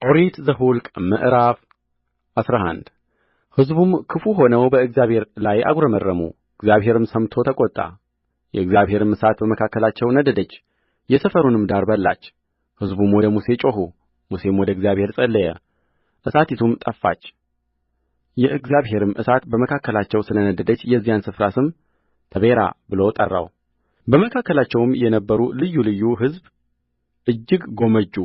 ኦሪት ዘኍልቍ ምዕራፍ 11 ሕዝቡም ክፉ ሆነው በእግዚአብሔር ላይ አጕረመረሙ፣ እግዚአብሔርም ሰምቶ ተቈጣ። የእግዚአብሔርም እሳት በመካከላቸው ነደደች፣ የሰፈሩንም ዳር በላች። ሕዝቡም ወደ ሙሴ ጮኹ፣ ሙሴም ወደ እግዚአብሔር ጸለየ፣ እሳቲቱም ጠፋች። የእግዚአብሔርም እሳት በመካከላቸው ስለ ነደደች የዚያን ስፍራ ስም ተቤራ ብሎ ጠራው። በመካከላቸውም የነበሩ ልዩ ልዩ ሕዝብ እጅግ ጐመጁ።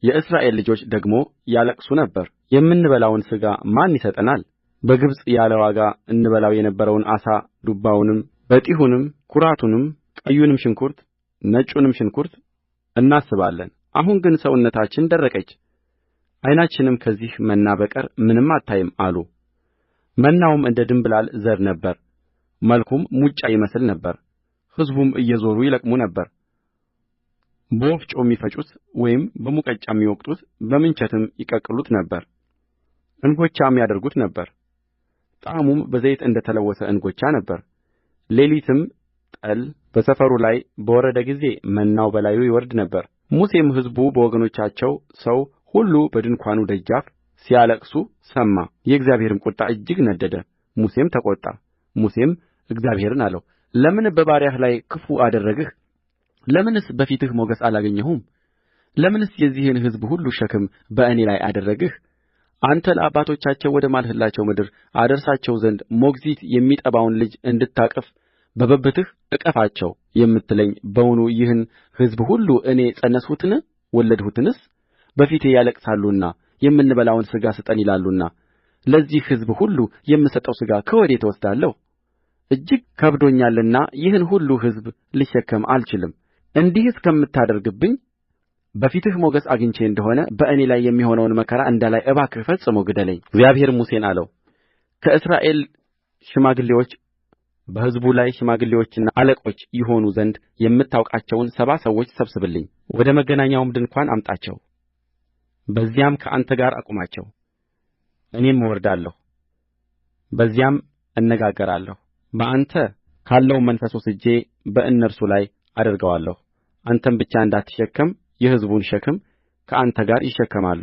የእስራኤል ልጆች ደግሞ ያለቅሱ ነበር፣ የምንበላውን ሥጋ ማን ይሰጠናል? በግብፅ ያለ ዋጋ እንበላው የነበረውን ዓሣ ዱባውንም፣ በጢኹንም፣ ኩራቱንም፣ ቀዩንም ሽንኩርት፣ ነጩንም ሽንኩርት እናስባለን። አሁን ግን ሰውነታችን ደረቀች፣ ዓይናችንም ከዚህ መና በቀር ምንም አታይም አሉ። መናውም እንደ ድንብላል ዘር ነበረ፣ መልኩም ሙጫ ይመስል ነበር። ሕዝቡም እየዞሩ ይለቅሙ ነበር፣ በወፍጮም ይፈጩት ወይም በሙቀጫም ይወቅጡት፣ በምንቸትም ይቀቅሉት ነበር፣ እንጐቻም ያደርጉት ነበር። ጣዕሙም በዘይት እንደ ተለወሰ እንጐቻ ነበረ። ሌሊትም ጠል በሰፈሩ ላይ በወረደ ጊዜ መናው በላዩ ይወርድ ነበር። ሙሴም ሕዝቡ በወገኖቻቸው ሰው ሁሉ በድንኳኑ ደጃፍ ሲያለቅሱ ሰማ። የእግዚአብሔርም ቍጣ እጅግ ነደደ፣ ሙሴም ተቈጣ። ሙሴም እግዚአብሔርን አለው፣ ለምን በባሪያህ ላይ ክፉ አደረግህ? ለምንስ በፊትህ ሞገስ አላገኘሁም? ለምንስ የዚህን ሕዝብ ሁሉ ሸክም በእኔ ላይ አደረግህ? አንተ ለአባቶቻቸው ወደ ማልህላቸው ምድር አደርሳቸው ዘንድ ሞግዚት የሚጠባውን ልጅ እንድታቅፍ በብብትህ እቀፋቸው የምትለኝ በውኑ ይህን ሕዝብ ሁሉ እኔ ፀነስሁትን ወለድሁትንስ? በፊቴ ያለቅሳሉና የምንበላውን ሥጋ ስጠን ይላሉና ለዚህ ሕዝብ ሁሉ የምሰጠው ሥጋ ከወዴት እወስዳለሁ? እጅግ ከብዶኛልና ይህን ሁሉ ሕዝብ ልሸከም አልችልም። እንዲህስ ከምታደርግብኝ በፊትህ ሞገስ አግኝቼ እንደ ሆነ በእኔ ላይ የሚሆነውን መከራ እንዳላይ እባክህ ፈጽሞ ግደለኝ። እግዚአብሔርም ሙሴን አለው፣ ከእስራኤል ሽማግሌዎች በሕዝቡ ላይ ሽማግሌዎችና አለቆች ይሆኑ ዘንድ የምታውቃቸውን 70 ሰዎች ሰብስብልኝ። ወደ መገናኛውም ድንኳን አምጣቸው፣ በዚያም ከአንተ ጋር አቁማቸው። እኔም እወርዳለሁ፣ በዚያም እነጋገራለሁ። በአንተ ካለው መንፈስ ወስጄ በእነርሱ ላይ አደርገዋለሁ። አንተም ብቻ እንዳትሸከም የሕዝቡን ሸክም ከአንተ ጋር ይሸከማሉ።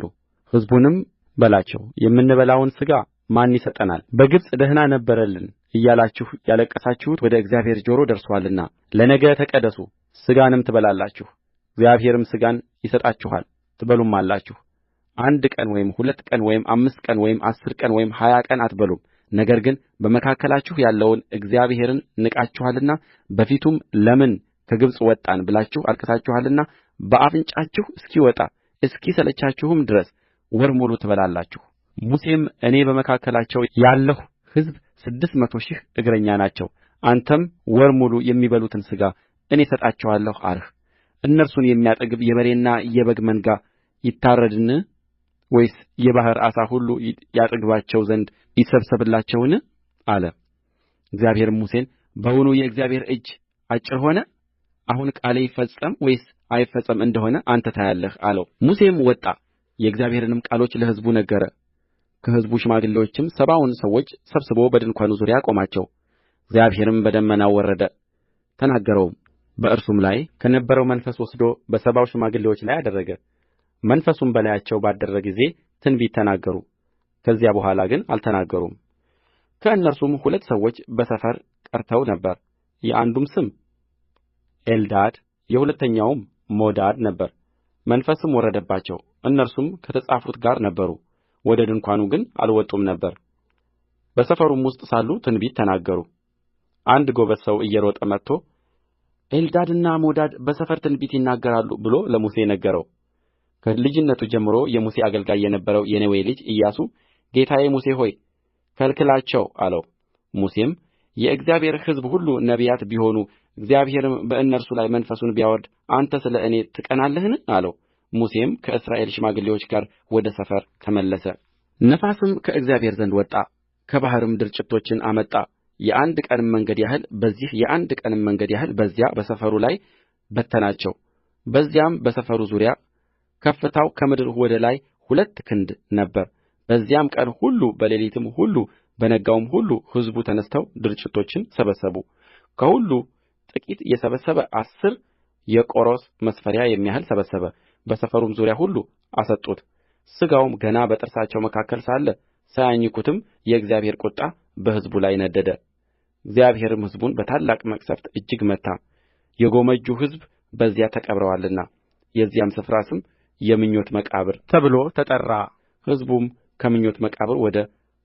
ሕዝቡንም በላቸው፣ የምንበላውን ሥጋ ማን ይሰጠናል? በግብፅ ደኅና ነበረልን እያላችሁ ያለቀሳችሁት ወደ እግዚአብሔር ጆሮ ደርሶአልና ለነገ ተቀደሱ፣ ሥጋንም ትበላላችሁ። እግዚአብሔርም ሥጋን ይሰጣችኋል ትበሉማላችሁ። 1 ቀን ወይም 2 ቀን ወይም 5 ቀን ወይም 10 ቀን ወይም 20 ቀን አትበሉም። ነገር ግን በመካከላችሁ ያለውን እግዚአብሔርን ንቃችኋልና በፊቱም ለምን ከግብፅ ወጣን ብላችሁ አልቅሳችኋልና በአፍንጫችሁ እስኪወጣ እስኪሰለቻችሁም ድረስ ወር ሙሉ ትበላላችሁ። ሙሴም እኔ በመካከላቸው ያለሁ ሕዝብ 600,000 እግረኛ ናቸው፣ አንተም ወር ሙሉ የሚበሉትን ሥጋ እኔ እሰጣቸዋለሁ አልህ። እነርሱን የሚያጠግብ የበሬና የበግ መንጋ ይታረድን? ወይስ የባሕር ዓሣ ሁሉ ያጠግባቸው ዘንድ ይሰብሰብላቸውን? አለ። እግዚአብሔርም ሙሴን በውኑ የእግዚአብሔር እጅ አጭር ሆነ? አሁን ቃሌ ይፈጸም ወይስ አይፈጸም እንደሆነ አንተ ታያለህ አለው። ሙሴም ወጣ፣ የእግዚአብሔርንም ቃሎች ለሕዝቡ ነገረ። ከሕዝቡ ሽማግሌዎችም 70ውን ሰዎች ሰብስቦ በድንኳኑ ዙሪያ አቆማቸው። እግዚአብሔርም በደመናው ወረደ ተናገረውም፣ በእርሱም ላይ ከነበረው መንፈስ ወስዶ በ70ው ሽማግሌዎች ላይ አደረገ። መንፈሱም በላያቸው ባደረ ጊዜ ትንቢት ተናገሩ፣ ከዚያ በኋላ ግን አልተናገሩም። ከእነርሱም 2 ሰዎች በሰፈር ቀርተው ነበር፣ የአንዱም ስም ኤልዳድ የሁለተኛውም ሞዳድ ነበረ። መንፈስም ወረደባቸው፣ እነርሱም ከተጻፉት ጋር ነበሩ፣ ወደ ድንኳኑ ግን አልወጡም ነበር። በሰፈሩም ውስጥ ሳሉ ትንቢት ተናገሩ። አንድ ጎበዝ ሰው እየሮጠ መጥቶ ኤልዳድና ሞዳድ በሰፈር ትንቢት ይናገራሉ ብሎ ለሙሴ ነገረው። ከልጅነቱ ጀምሮ የሙሴ አገልጋይ የነበረው የነዌ ልጅ ኢያሱ ጌታዬ ሙሴ ሆይ ከልክላቸው አለው። ሙሴም የእግዚአብሔር ሕዝብ ሁሉ ነቢያት ቢሆኑ እግዚአብሔርም በእነርሱ ላይ መንፈሱን ቢያወርድ አንተ ስለ እኔ ትቀናለህን? አለው። ሙሴም ከእስራኤል ሽማግሌዎች ጋር ወደ ሰፈር ተመለሰ። ነፋስም ከእግዚአብሔር ዘንድ ወጣ፣ ከባሕርም ድርጭቶችን አመጣ። የ1 ቀንም መንገድ ያህል በዚህ የ1 ቀንም መንገድ ያህል በዚያ በሰፈሩ ላይ በተናቸው። በዚያም በሰፈሩ ዙሪያ ከፍታው ከምድር ወደ ላይ 2 ክንድ ነበረ። በዚያም ቀን ሁሉ በሌሊትም ሁሉ በነጋውም ሁሉ ሕዝቡ ተነሥተው ድርጭቶችን ሰበሰቡ። ከሁሉ ጥቂት የሰበሰበ 10 የቆሮስ መስፈሪያ የሚያህል ሰበሰበ። በሰፈሩም ዙሪያ ሁሉ አሰጡት። ሥጋውም ገና በጥርሳቸው መካከል ሳለ ሳያኝኩትም የእግዚአብሔር ቍጣ በሕዝቡ ላይ ነደደ። እግዚአብሔርም ሕዝቡን በታላቅ መቅሠፍት እጅግ መታ። የጎመጁ ሕዝብ በዚያ ተቀብረዋልና የዚያም ስፍራ ስም የምኞት መቃብር ተብሎ ተጠራ። ሕዝቡም ከምኞት መቃብር ወደ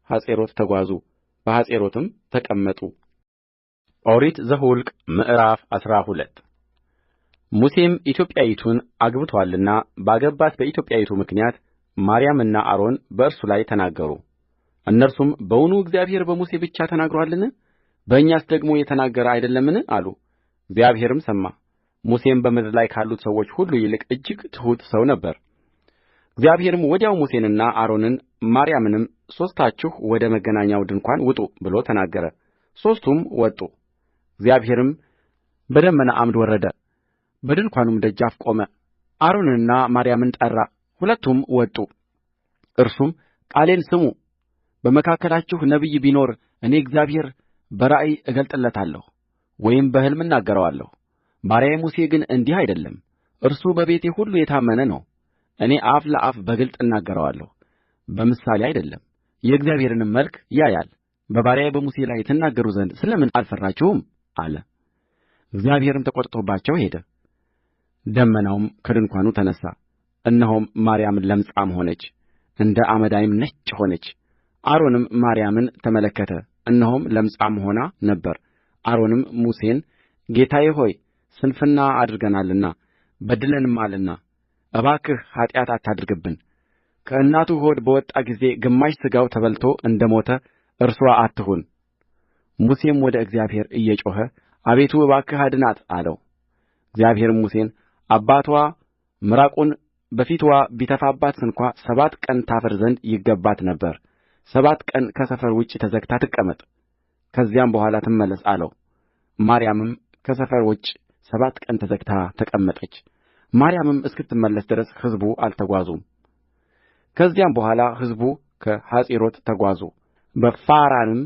ሐጼሮት ተጓዙ፣ በሐጼሮትም ተቀመጡ። ኦሪት ዘኍልቍ ምዕራፍ 12 ሙሴም ኢትዮጵያይቱን አግብቶአልና ባገባት በኢትዮጵያይቱ ምክንያት ማርያምና አሮን በእርሱ ላይ ተናገሩ። እነርሱም በውኑ እግዚአብሔር በሙሴ ብቻ ተናግሮአልን? በእኛስ ደግሞ የተናገረ አይደለምን? አሉ። እግዚአብሔርም ሰማ። ሙሴም በምድር ላይ ካሉት ሰዎች ሁሉ ይልቅ እጅግ ትሑት ሰው ነበረ። እግዚአብሔርም ወዲያው ሙሴንና አሮንን ማርያምንም ሦስታችሁ ወደ መገናኛው ድንኳን ውጡ ብሎ ተናገረ። ሦስቱም ወጡ። እግዚአብሔርም በደመና ዓምድ ወረደ፣ በድንኳኑም ደጃፍ ቆመ። አሮንንና ማርያምን ጠራ፣ ሁለቱም ወጡ። እርሱም ቃሌን ስሙ፣ በመካከላችሁ ነቢይ ቢኖር እኔ እግዚአብሔር በራእይ እገልጥለታለሁ ወይም በሕልም እናገረዋለሁ። ባሪያዬ ሙሴ ግን እንዲህ አይደለም። እርሱ በቤቴ ሁሉ የታመነ ነው። እኔ አፍ ለአፍ በግልጥ እናገረዋለሁ፣ በምሳሌ አይደለም። የእግዚአብሔርንም መልክ ያያል። በባሪያዬ በሙሴ ላይ ትናገሩ ዘንድ ስለ ምን አልፈራችሁም? አለ። እግዚአብሔርም ተቈጥቶባቸው ሄደ። ደመናውም ከድንኳኑ ተነሣ፣ እነሆም ማርያም ለምጻም ሆነች፣ እንደ አመዳይም ነጭ ሆነች። አሮንም ማርያምን ተመለከተ፣ እነሆም ለምጻም ሆና ነበር። አሮንም ሙሴን ጌታዬ ሆይ ስንፍና አድርገናልና በድለንማልና እባክህ ኃጢአት አታድርግብን። ከእናቱ ሆድ በወጣ ጊዜ ግማሽ ሥጋው ተበልቶ እንደ ሞተ እርስዋ አትሁን። ሙሴም ወደ እግዚአብሔር እየጮኸ አቤቱ እባክህ አድናት አለው። እግዚአብሔርም ሙሴን አባትዋ ምራቁን በፊትዋ ቢተፋባት ስንኳ 7 ቀን ታፍር ዘንድ ይገባት ነበር። 7 ቀን ከሰፈር ውጭ ተዘግታ ትቀመጥ፣ ከዚያም በኋላ ትመለስ አለው። ማርያምም ከሰፈር ውጭ 7 ቀን ተዘግታ ተቀመጠች። ማርያምም እስክትመለስ ድረስ ሕዝቡ አልተጓዙም። ከዚያም በኋላ ሕዝቡ ከሐጼሮት ተጓዙ፣ በፋራንም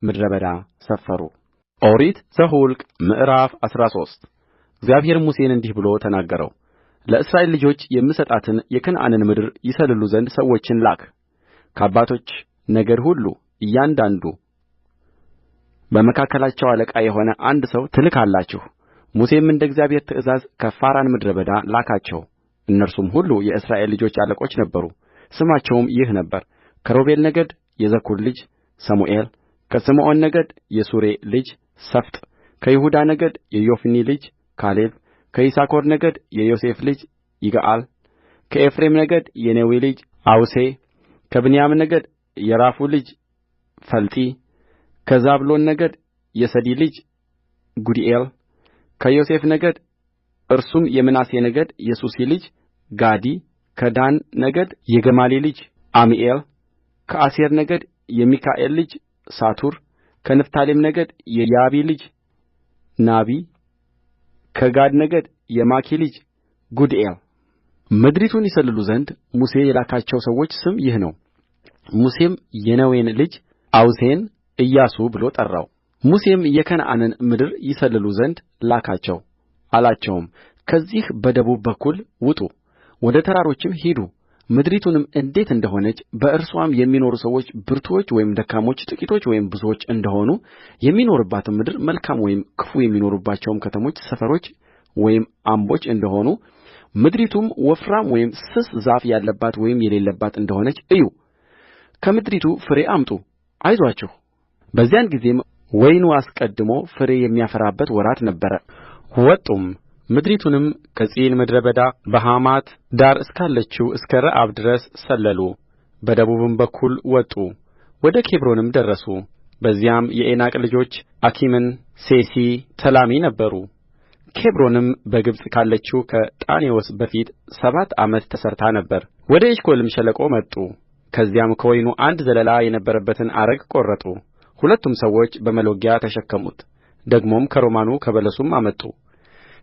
ምድረ በዳ ሰፈሩ። ኦሪት ዘኍልቍ ምዕራፍ 13 እግዚአብሔርም ሙሴን እንዲህ ብሎ ተናገረው። ለእስራኤል ልጆች የምሰጣትን የከነዓንን ምድር ይሰልሉ ዘንድ ሰዎችን ላክ። ከአባቶች ነገድ ሁሉ እያንዳንዱ በመካከላቸው አለቃ የሆነ አንድ ሰው ትልካላችሁ። ሙሴም እንደ እግዚአብሔር ትእዛዝ ከፋራን ምድረ በዳ ላካቸው። እነርሱም ሁሉ የእስራኤል ልጆች አለቆች ነበሩ። ስማቸውም ይህ ነበር: ከሮቤል ነገድ የዘኩር ልጅ ሰሙኤል፣ ከስምዖን ነገድ የሱሬ ልጅ ሰፍጥ፣ ከይሁዳ ነገድ የዮፎኒ ልጅ ካሌብ፣ ከይሳኮር ነገድ የዮሴፍ ልጅ ይግአል፣ ከኤፍሬም ነገድ የነዌ ልጅ አውሴ፣ ከብንያም ነገድ የራፉ ልጅ ፈልጢ፣ ከዛብሎን ነገድ የሰዲ ልጅ ጉዲኤል፣ ከዮሴፍ ነገድ እርሱም የምናሴ ነገድ የሱሲ ልጅ ጋዲ፣ ከዳን ነገድ የገማሊ ልጅ ዓሚኤል፣ ከአሴር ነገድ የሚካኤል ልጅ ሳቱር፣ ከንፍታሌም ነገድ የያቢ ልጅ ናቢ፣ ከጋድ ነገድ የማኪ ልጅ ጉዲኤል። ምድሪቱን ይሰልሉ ዘንድ ሙሴ የላካቸው ሰዎች ስም ይህ ነው። ሙሴም የነዌን ልጅ አውሴን ኢያሱ ብሎ ጠራው። ሙሴም የከነዓንን ምድር ይሰልሉ ዘንድ ላካቸው፣ አላቸውም ከዚህ በደቡብ በኩል ውጡ፣ ወደ ተራሮችም ሂዱ። ምድሪቱንም እንዴት እንደሆነች በእርስዋም የሚኖሩ ሰዎች ብርቱዎች ወይም ደካሞች፣ ጥቂቶች ወይም ብዙዎች እንደሆኑ፣ የሚኖሩባትም ምድር መልካም ወይም ክፉ፣ የሚኖሩባቸውም ከተሞች፣ ሰፈሮች ወይም አምቦች እንደሆኑ፣ ምድሪቱም ወፍራም ወይም ስስ ዛፍ ያለባት ወይም የሌለባት እንደሆነች እዩ። ከምድሪቱ ፍሬ አምጡ፣ አይዞአችሁ። በዚያን ጊዜም ወይኑ አስቀድሞ ፍሬ የሚያፈራበት ወራት ነበረ። ወጡም ምድሪቱንም ከጺን ምድረ በዳ በሐማት ዳር እስካለችው እስከ ረአብ ድረስ ሰለሉ። በደቡብም በኩል ወጡ፣ ወደ ኬብሮንም ደረሱ። በዚያም የዔናቅ ልጆች አኪመን፣ ሴሲ፣ ተላሚ ነበሩ። ኬብሮንም በግብጽ ካለችው ከጣኔዎስ በፊት 7 ዓመት ተሠርታ ነበር። ወደ ኤሽኮልም ሸለቆ መጡ። ከዚያም ከወይኑ አንድ ዘለላ የነበረበትን አረግ ቈረጡ። ሁለቱም ሰዎች በመሎጊያ ተሸከሙት። ደግሞም ከሮማኑ ከበለሱም አመጡ።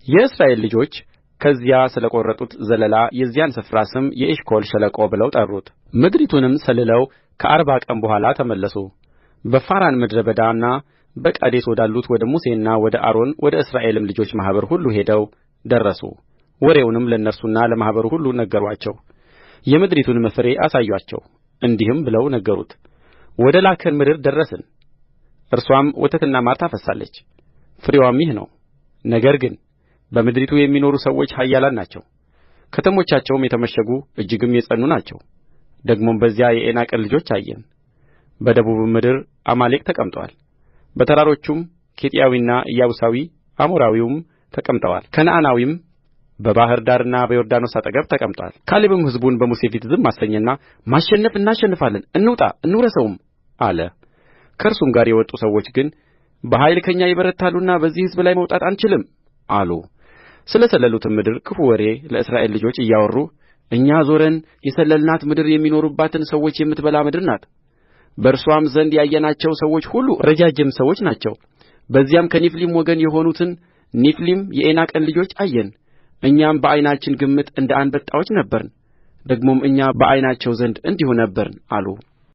የእስራኤል ልጆች ከዚያ ስለ ቈረጡት ዘለላ የዚያን ስፍራ ስም የኤሽኮል ሸለቆ ብለው ጠሩት። ምድሪቱንም ሰልለው ከ40 ቀን በኋላ ተመለሱ። በፋራን ምድረ በዳና በቃዴስ ወዳሉት ወደ ሙሴና ወደ አሮን ወደ እስራኤልም ልጆች ማኅበር ሁሉ ሄደው ደረሱ። ወሬውንም ለእነርሱና ለማኅበሩ ሁሉ ነገሩአቸው። የምድሪቱንም ፍሬ አሳዩአቸው እንዲህም ብለው ነገሩት ወደ ላክን ምድር ደረስን እርስዋም ወተትና ማር ታፈስሳለች ፍሬዋም ይህ ነው ነገር ግን በምድሪቱ የሚኖሩ ሰዎች ኃያላን ናቸው ከተሞቻቸውም የተመሸጉ እጅግም የጸኑ ናቸው ደግሞም በዚያ የዔናቅን ልጆች አየን በደቡብም ምድር አማሌቅ ተቀምጦአል በተራሮቹም ኬጢያዊና ኢያቡሳዊ አሞራዊውም ተቀምጠዋል ከነዓናዊም በባሕር ዳርና በዮርዳኖስ አጠገብ ተቀምጦአል ካሌብም ሕዝቡን በሙሴ ፊት ዝም አሰኘና ማሸነፍ እናሸንፋለን እንውጣ እንውረሰውም አለ ከእርሱም ጋር የወጡ ሰዎች ግን በኃይል ከእኛ ይበረታሉና በዚህ ሕዝብ ላይ መውጣት አንችልም አሉ ስለ ሰለሉአትም ምድር ክፉ ወሬ ለእስራኤል ልጆች እያወሩ እኛ ዞረን የሰለልናት ምድር የሚኖሩባትን ሰዎች የምትበላ ምድር ናት በእርስዋም ዘንድ ያየናቸው ሰዎች ሁሉ ረጃጅም ሰዎች ናቸው በዚያም ከኔፊሊም ወገን የሆኑትን ኔፊሊም የዔናቅን ልጆች አየን እኛም በዓይናችን ግምት እንደ አንበጣዎች ነበርን ደግሞም እኛ በዓይናቸው ዘንድ እንዲሁ ነበርን አሉ